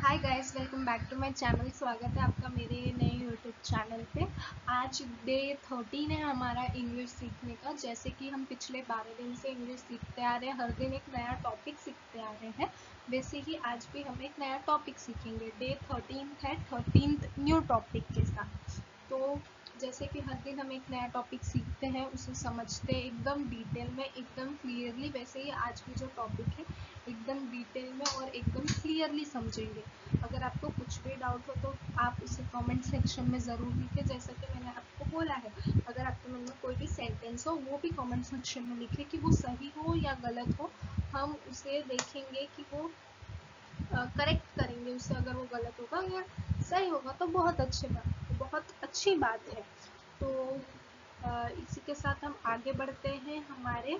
Hi guys, welcome back to my channel. स्वागत है आपका मेरे नए यूट्यूब चैनल पे। आज डे 13 है हमारा इंग्लिश सीखने का। जैसे कि हम पिछले 12 दिन से इंग्लिश सीखते आ रहे हैं, हर दिन एक नया टॉपिक सीखते आ रहे हैं। वैसे ही आज भी हम एक नया टॉपिक सीखेंगे। डे 13 है, 13th न्यू टॉपिक के साथ। तो जैसे कि हर दिन हम एक नया टॉपिक सीखते हैं, उसे समझते हैं एकदम डिटेल में, एकदम क्लियरली। वैसे ही आज भी जो टॉपिक है एकदम डिटेल में और एकदम क्लियरली समझेंगे। अगर आपको कुछ भी डाउट हो तो आप उसे कमेंट सेक्शन में ज़रूर लिखें। जैसा कि मैंने आपको बोला है, अगर आपके मन में कोई भी सेंटेंस हो वो भी कमेंट सेक्शन में लिखें कि वो सही हो या गलत हो। हम उसे देखेंगे कि वो करेक्ट करेंगे उसे। अगर वो गलत होगा या सही होगा तो बहुत अच्छी बात है। तो इसी के साथ हम आगे बढ़ते हैं हमारे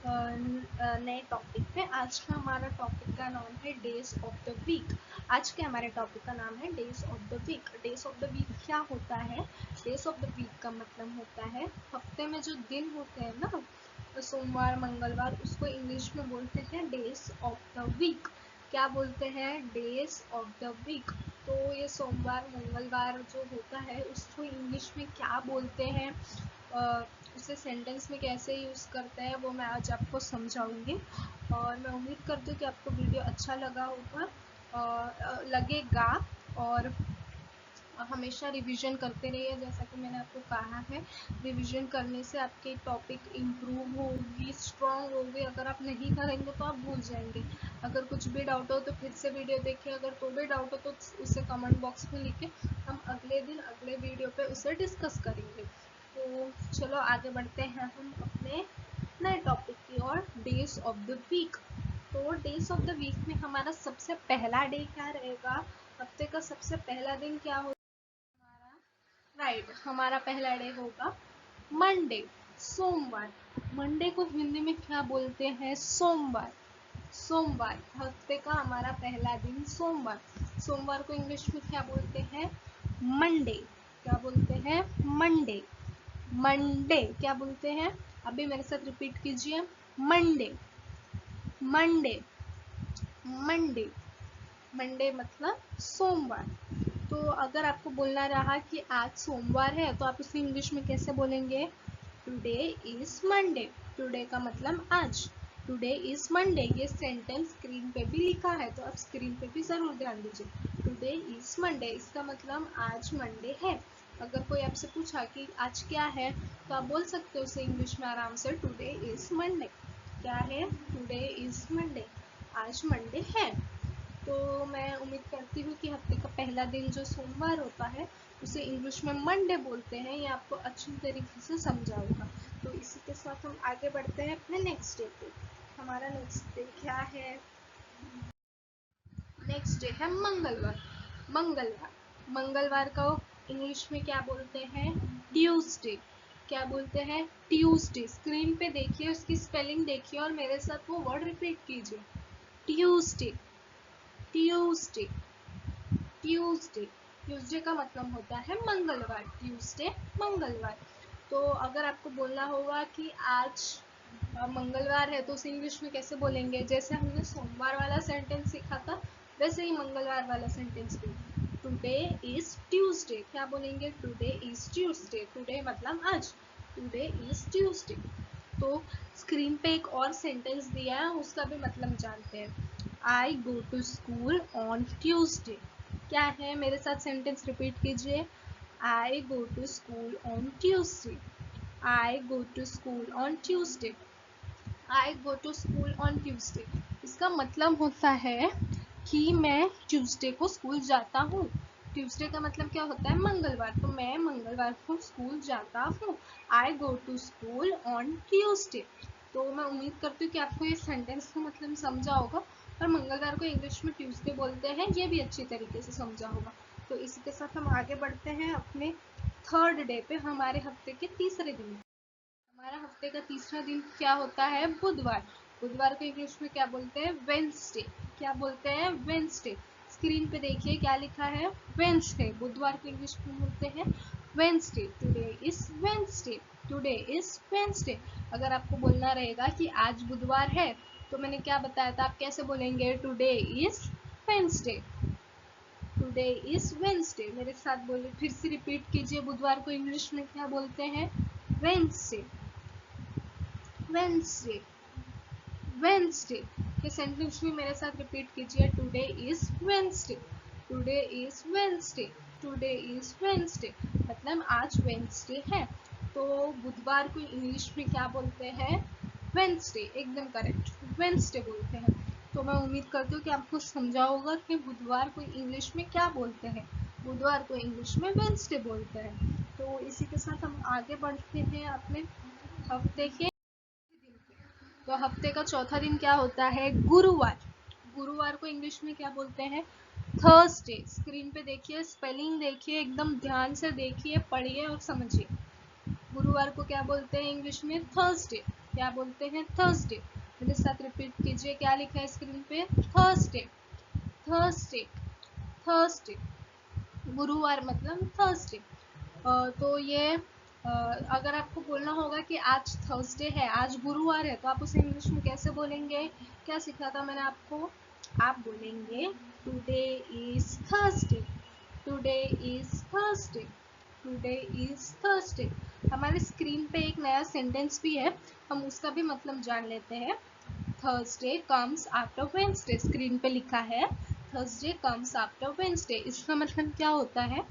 नए टॉपिक पे। आज का हमारा टॉपिक का नाम है डेज ऑफ द वीक। आज के हमारे टॉपिक का नाम है days of the week. Days of the week क्या होता है? डेज ऑफ द वीक का मतलब होता है हफ्ते में जो दिन होते हैं ना, सोमवार मंगलवार, उसको इंग्लिश में बोलते हैं डेज ऑफ द वीक। क्या बोलते हैं? Days of the week. तो ये सोमवार मंगलवार जो होता है उसको इंग्लिश में क्या बोलते हैं, उसे सेंटेंस में कैसे यूज़ करते हैं, वो मैं आज आपको समझाऊंगी। और मैं उम्मीद करती हूँ कि आपको वीडियो अच्छा लगा होगा और लगेगा। और हमेशा रिवीजन करते रहिए। जैसा कि मैंने आपको कहा है, रिवीजन करने से आपके टॉपिक इम्प्रूव होगी, स्ट्रॉन्ग होगी। अगर आप नहीं करेंगे तो आप भूल जाएंगे। अगर कुछ भी डाउट हो तो फिर से वीडियो देखिए। अगर तो भी डाउट हो तो उसे कमेंट बॉक्स में लिखें। हम अगले दिन अगले वीडियो पे उसे डिस्कस करेंगे। तो चलो आगे बढ़ते हैं हम अपने नए टॉपिक की ओर, डेज ऑफ द वीक। तो डेज ऑफ द वीक में हमारा सबसे पहला डे क्या रहेगा? हफ्ते का सबसे पहला दिन क्या हो? राइट, हमारा पहला डे होगा मंडे, सोमवार। मंडे को हिंदी में क्या बोलते हैं? सोमवार। सोमवार, हफ्ते का हमारा पहला दिन सोमवार। सोमवार को इंग्लिश में क्या बोलते हैं? मंडे। क्या बोलते हैं? मंडे। मंडे क्या बोलते हैं? अभी मेरे साथ रिपीट कीजिए। Monday, Monday, Monday. मंडे मतलब सोमवार। तो अगर आपको बोलना रहा कि आज सोमवार है तो आप उसे इंग्लिश में कैसे बोलेंगे? Today is Monday. टुडे का मतलब आज। Today is Monday. ये सेंटेंस स्क्रीन पे भी लिखा है, तो आप स्क्रीन पे भी जरूर ध्यान दीजिए। टुडे इज मंडे, इसका मतलब आज मंडे है। अगर कोई आपसे पूछा कि आज क्या है, तो आप बोल सकते हो उसे इंग्लिश में आराम से, टुडे इज मंडे। क्या है? टुडे इज मंडे, आज मंडे है। तो मैं उम्मीद करती हूँ कि हफ्ते का पहला दिन जो सोमवार होता है उसे इंग्लिश में मंडे बोलते हैं। ये आपको अच्छी तरीके से समझा होगा। तो इसी के साथ हम आगे बढ़ते हैं अपने नेक्स्ट डे पे। हमारा नेक्स्ट डे क्या है? नेक्स्ट डे है मंगलवार। मंगलवार, मंगलवार को इंग्लिश में क्या बोलते हैं? ट्यूसडे। क्या बोलते हैं? ट्यूसडे। स्क्रीन पे देखिए, उसकी स्पेलिंग देखिए और मेरे साथ वो वर्ड रिपीट कीजिए। Tuesday, Tuesday, Tuesday. ट्यूसडे का मतलब होता है मंगलवार। ट्यूसडे, मंगलवार। तो अगर आपको बोलना होगा कि आज मंगलवार है तो उसे इंग्लिश में कैसे बोलेंगे? जैसे हमने सोमवार वाला सेंटेंस सीखा था वैसे ही मंगलवार वाला सेंटेंस भी। Today is Tuesday. क्या बोलेंगे? Today is Tuesday. टुडे मतलब आज। Today is Tuesday. तो स्क्रीन पे एक और सेंटेंस दिया है, उसका भी मतलब जानते हैं। I go to school on Tuesday. क्या है? मेरे साथ सेंटेंस रिपीट कीजिए। I go to school on Tuesday. I go to school on Tuesday. I go to school on Tuesday. इसका मतलब होता है कि मैं ट्यूसडे को स्कूल जाता हूँ। ट्यूसडे का मतलब क्या होता है? मंगलवार। तो मैं मंगलवार को स्कूल जाता हूँ। I go to school on Tuesday. तो मैं उम्मीद करती हूँ कि आपको ये सेंटेंस का मतलब समझा होगा। और मंगलवार को इंग्लिश में ट्यूसडे बोलते हैं, ये भी अच्छी तरीके से समझा होगा। तो इसी के साथ हम आगे बढ़ते हैं अपने थर्ड डे पे, हमारे हफ्ते के तीसरे दिन। हमारा हफ्ते का तीसरा दिन क्या होता है? बुधवार। बुधवार को इंग्लिश में क्या बोलते हैं? वेंसडे। क्या बोलते हैं? वेंसडे। स्क्रीन पे देखिए क्या लिखा है? वेंसडे। बुधवार को इंग्लिश में बोलते हैं Wednesday. Today is Wednesday. Today is Wednesday. अगर आपको बोलना रहेगा कि आज बुधवार है तो मैंने क्या बताया था, आप कैसे बोलेंगे? Today is Wednesday. Today is Wednesday. मेरे साथ बोलिए, फिर से रिपीट कीजिए, बुधवार को इंग्लिश में क्या बोलते हैं? Wednesday, Wednesday, Wednesday. ये सेंटेंस भी मेरे साथ रिपीट कीजिए, today is Wednesday, today is Wednesday, today is Wednesday. मतलब आज वेंसडे है। तो बुधवार को इंग्लिश में क्या बोलते हैं? वेंसडे, एकदम करेक्ट, वेंसडे बोलते हैं। तो मैं उम्मीद करती हूँ कि आपको समझा होगा कि बुधवार को इंग्लिश में क्या बोलते हैं। बुधवार को इंग्लिश में वेंसडे बोलते हैं। तो इसी के साथ हम आगे बढ़ते हैं अपने हफ्ते के। तो हफ्ते का चौथा दिन क्या होता है? गुरुवार। गुरुवार को इंग्लिश में क्या बोलते हैं? थर्सडे। स्क्रीन पे देखिए, स्पेलिंग देखिए, एकदम ध्यान से देखिए, पढ़िए और समझिए। गुरुवार को क्या बोलते हैं इंग्लिश में? थर्सडे। क्या बोलते हैं? थर्सडे। मेरे साथ रिपीट कीजिए, क्या लिखा है स्क्रीन पे? Thursday, Thursday, Thursday. गुरुवार मतलब थर्सडे। तो ये अगर आपको बोलना होगा कि आज थर्सडे है, आज गुरुवार है, तो आप उसे इंग्लिश में कैसे बोलेंगे? क्या सिखाया था मैंने आपको? आप बोलेंगे today is Thursday, today is Thursday, today is Thursday. हमारे स्क्रीन पे एक नया सेंटेंस भी है, हम उसका भी मतलब जान लेते हैं। Thursday comes after Wednesday. Screen पे लिखा है थर्सडे कम्स आफ्टर वेंसडे। इसका मतलब क्या होता है?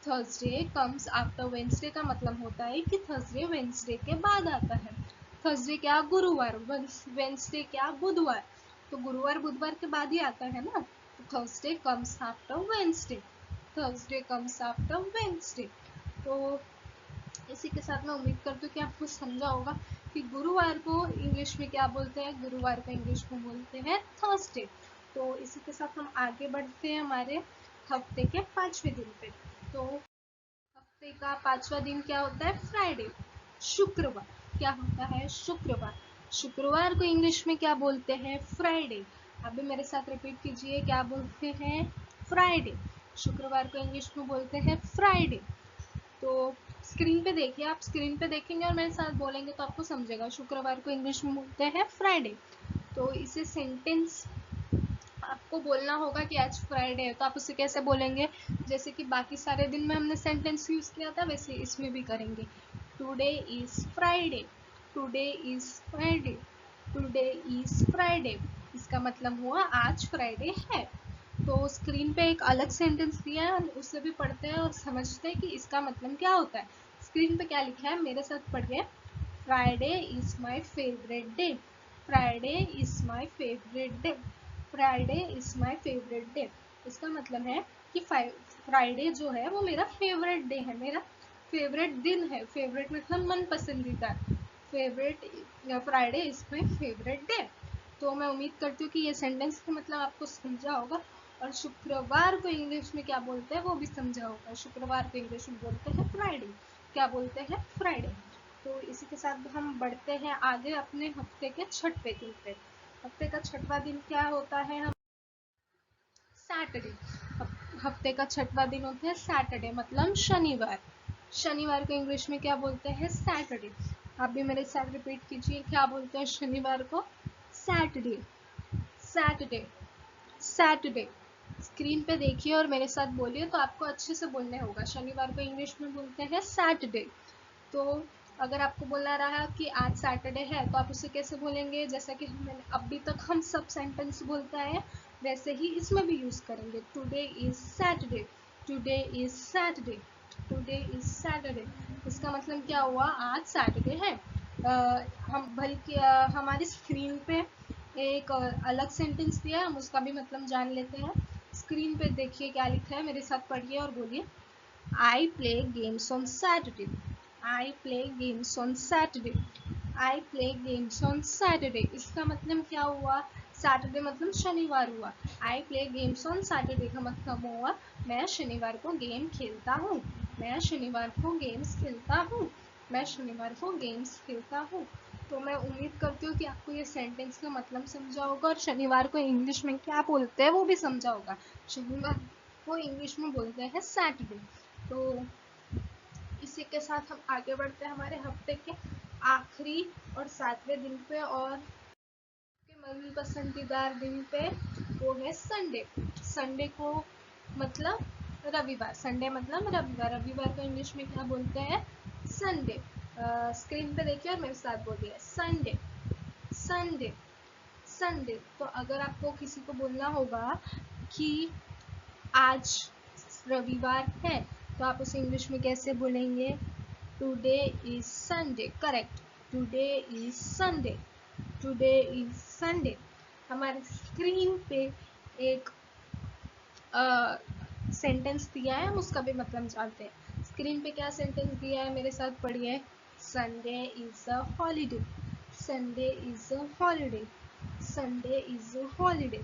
थर्सडे कम्स आफ्टर वेंसडे का मतलब होता है कि थर्सडे वेंसडे के बाद आता है। थर्सडे क्या? गुरुवार। वेंसडे क्या? बुधवार। तो गुरुवार बुधवार के बाद ही आता है ना। तो Thursday comes after Wednesday, Thursday comes after Wednesday. तो इसी के साथ मैं उम्मीद करती हूँ कि आपको समझा होगा कि गुरुवार को इंग्लिश में क्या बोलते हैं। गुरुवार को इंग्लिश में बोलते हैं थर्सडे। तो इसी के साथ हम आगे बढ़ते हैं हमारे हफ्ते के 5वें दिन पे। तो हफ्ते का 5वां दिन क्या होता है? फ्राइडे, शुक्रवार। क्या होता है? शुक्रवार। शुक्रवार को इंग्लिश में क्या बोलते हैं? फ्राइडे। आप भी मेरे साथ रिपीट कीजिए, क्या बोलते हैं? फ्राइडे। शुक्रवार को इंग्लिश में बोलते हैं फ्राइडे। तो स्क्रीन पे देखिए, आप स्क्रीन पे देखेंगे और मेरे साथ बोलेंगे तो आपको समझेगा। शुक्रवार को इंग्लिश में बोलते हैं फ्राइडे। तो इसे सेंटेंस आपको बोलना होगा कि आज फ्राइडे है, तो आप उसे कैसे बोलेंगे? जैसे कि बाकी सारे दिन में हमने सेंटेंस यूज किया था, वैसे इसमें भी करेंगे। Today is Friday, today is Friday, today is Friday. इसका मतलब हुआ आज फ्राइडे है। तो स्क्रीन पे एक अलग सेंटेंस दिया है, हम उसे भी पढ़ते हैं और समझते हैं कि इसका मतलब क्या होता है। स्क्रीन पे क्या लिखा है, मेरे साथ पढ़िए। Friday is my favourite day, Friday is my favourite day, Friday is my favourite day. इसका मतलब है कि फ्राइडे जो है वो मेरा फेवरेट डे है, मेरा फेवरेट दिन है। फेवरेट मतलब मन पसंदीदा। Favourite, Friday is my favourite day. तो मैं उम्मीद करती हूँ कि ये सेंटेंस का मतलब आपको समझा होगा। और शुक्रवार को इंग्लिश में क्या बोलते हैं वो भी समझा होगा। शुक्रवार को इंग्लिश में बोलते हैं फ्राइडे। क्या बोलते हैं? फ्राइडे। तो इसी के साथ हम बढ़ते हैं आगे अपने हफ्ते के 6वें दिन पे। हफ्ते का 6वां दिन क्या होता है? हम सैटरडे। हफ्ते का 6वां दिन होता है सैटरडे, मतलब शनिवार। शनिवार को इंग्लिश में क्या बोलते हैं? सैटरडे। आप भी मेरे साथ रिपीट कीजिए, क्या बोलते हैं शनिवार को? Saturday, Saturday, Saturday. स्क्रीन पे देखिए और मेरे साथ बोलिए, तो आपको अच्छे से बोलने होगा। शनिवार को इंग्लिश में बोलते हैं सैटरडे। तो अगर आपको बोलना रहा कि आज सैटरडे है, तो आप उसे कैसे बोलेंगे? जैसा कि मैंने अभी तक हम सब सेंटेंस बोलता है, वैसे ही इसमें भी यूज करेंगे। Today is Saturday, today is Saturday, today is Saturday. इसका मतलब क्या हुआ? आज सैटरडे है। हम बल्कि हमारी स्क्रीन पे एक अलग सेंटेंस दिया है, हम उसका भी मतलब जान लेते हैं। स्क्रीन पे देखिए क्या लिखा है, मेरे साथ पढ़िए और बोलिए। I play games on Saturday, I play games on Saturday, I play games on Saturday। इसका मतलब क्या हुआ? सैटरडे मतलब शनिवार हुआ। I play games on Saturday का मतलब हुआ मैं शनिवार को गेम खेलता हूँ, मैं शनिवार को गेम्स खेलता हूँ, मैं शनिवार को गेम्स खेलता हूँ। तो मैं उम्मीद करती हूँ कि आपको ये सेंटेंस का मतलब समझा होगा और शनिवार को इंग्लिश में क्या बोलते हैं वो भी समझा होगा। शनिवार को इंग्लिश में बोलते हैं सैटरडे। तो इसी के साथ हम आगे बढ़ते हैं हमारे हफ्ते के आखिरी और 7वें दिन पे, और के मन पसंदीदार दिन पे, वो है संडे। संडे को मतलब रविवार, संडे मतलब रविवार। रविवार को इंग्लिश में क्या बोलते हैं? संडे। स्क्रीन पे देखिए और मेरे साथ बोलिए, संडे संडे संडे। तो अगर आपको किसी को बोलना होगा कि आज रविवार है, तो आप उसे इंग्लिश में कैसे बोलेंगे? Today is Sunday. Correct, today is Sunday, today is Sunday. हमारे स्क्रीन पे एक सेंटेंस दिया है, उसका भी मतलब जानते हैं। स्क्रीन पे क्या सेंटेंस दिया है, मेरे साथ पढ़िए। Sunday is a holiday, Sunday is a holiday, Sunday is a holiday.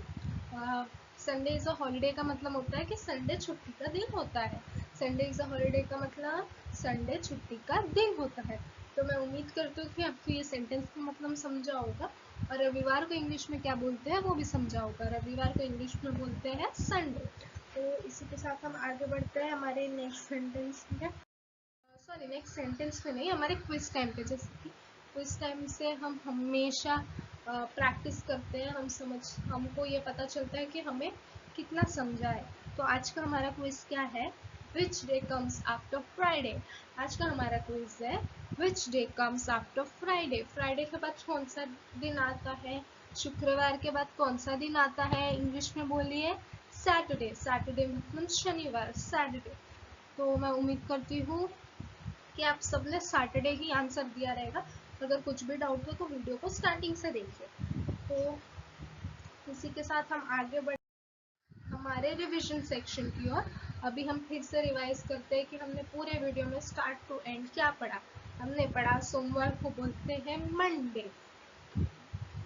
Sunday is a holiday का मतलब होता है कि संडे छुट्टी का दिन होता है। संडे इज अ हॉलीडे का मतलब संडे छुट्टी का दिन होता है। तो मैं उम्मीद करती हूँ कि आपको ये सेंटेंस का मतलब समझा होगा, और रविवार को इंग्लिश में क्या बोलते हैं वो भी समझा होगा। रविवार को इंग्लिश में बोलते हैं संडे। तो इसी के साथ हम आगे बढ़ते हैं हमारे नेक्स्ट सेंटेंस में। सॉरी, नेक्स्ट सेंटेंस में नहीं, हमारे क्विज टाइम पे। जैसे कि क्विज टाइम से हम हमेशा प्रैक्टिस करते हैं, हमको ये पता चलता है कि हमें कितना समझा है। तो आज का हमारा क्विज क्या है? Which day comes after Friday. आज का हमारा क्विज है which day comes after Friday. Friday के बाद कौन सा दिन आता है? शुक्रवार के बाद कौन सा दिन आता है? इंग्लिश में बोलिए, सैटरडे। सैटरडे मतलब शनिवार, सैटरडे। तो मैं उम्मीद करती हूँ कि आप सबने सैटरडे ही आंसर दिया रहेगा। अगर कुछ भी डाउट हो तो वीडियो को स्टार्टिंग से देखिए। तो इसी के साथ हम आगे बढ़ हमारे रिवीजन सेक्शन की ओर। अभी हम फिर से रिवाइज करते हैं कि हमने पूरे वीडियो में स्टार्ट टू एंड क्या पढ़ा। हमने पढ़ा सोमवार को बोलते हैं मंडे,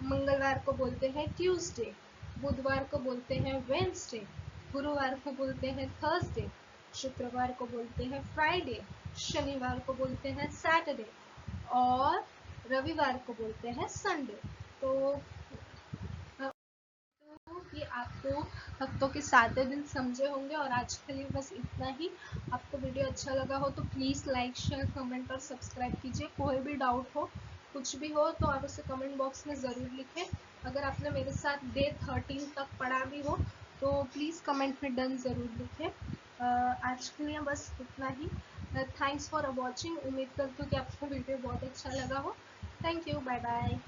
मंगलवार को बोलते हैं ट्यूसडे, बुधवार को बोलते हैं वेंसडे, गुरुवार को बोलते हैं थर्सडे, शुक्रवार को बोलते हैं फ्राइडे, शनिवार को बोलते हैं सैटरडे, और रविवार को बोलते हैं संडे। तो कि आपको हफ्तों के 7 दिन समझे होंगे, और आज के लिए बस इतना ही। आपको वीडियो अच्छा लगा हो तो प्लीज़ लाइक, शेयर, कमेंट और सब्सक्राइब कीजिए। कोई भी डाउट हो, कुछ भी हो, तो आप उसे कमेंट बॉक्स में ज़रूर लिखें। अगर आपने मेरे साथ डे 13 तक पढ़ा भी हो तो प्लीज़ कमेंट में डन ज़रूर लिखें। आज के लिए बस इतना ही। Thanks for watching. उम्मीद करती हूँ कि आपको वीडियो बहुत अच्छा लगा हो। Thank you, bye bye.